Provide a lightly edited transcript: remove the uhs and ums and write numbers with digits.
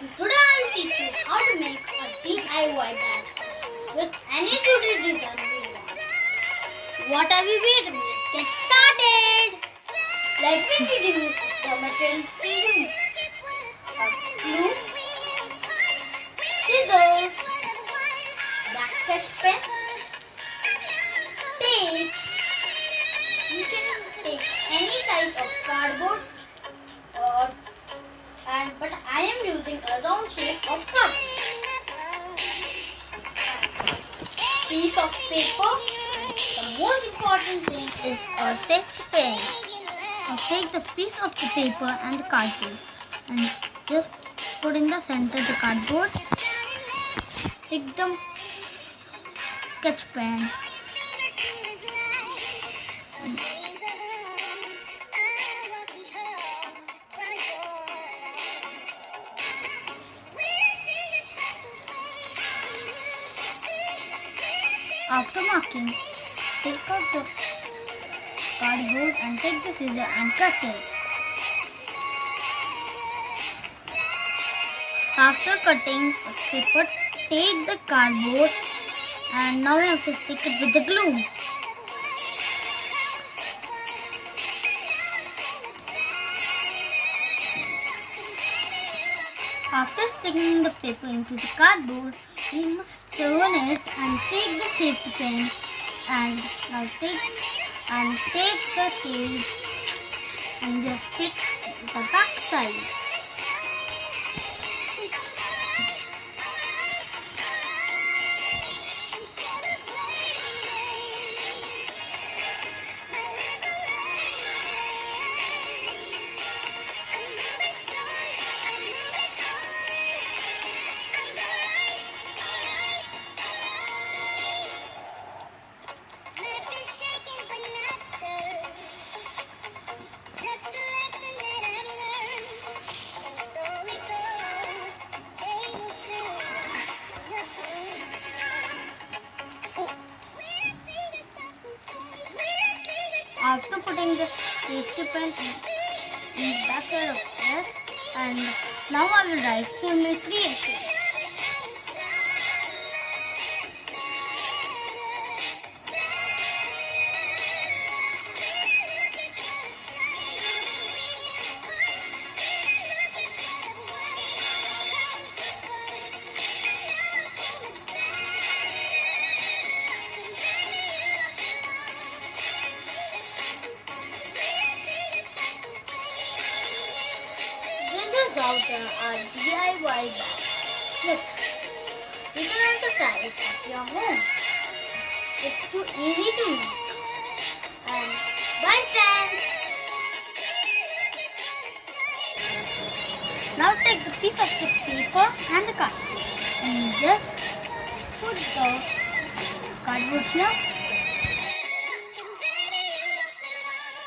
Today I will teach you how to make a DIY bag with any today design we want. What are we waiting? Let's get started. Let me introduce the materials to you. A glue, scissors, black sketch pen, tape. You can take any size of cardboard but I am using a round shape of cup. Piece of paper. The most important thing is a safety pin. Now take the piece of the paper and the cardboard and just put in the center the cardboard. Take the sketch pen. After marking, take out the cardboard and take the scissors and cut it. After cutting the paper, take the cardboard and now you have to stick it with the glue. After sticking the paper into the cardboard, you must turn it and take the safety pin and now take the tape and just stick the back side. After putting the safety pin in the back side of it, and now I will write Surmil Creation. This is how our DIY bag looks. You can also try it at your home. It's too easy to make. And bye friends. Now take the piece of this paper and the cardboard and just put the cardboard here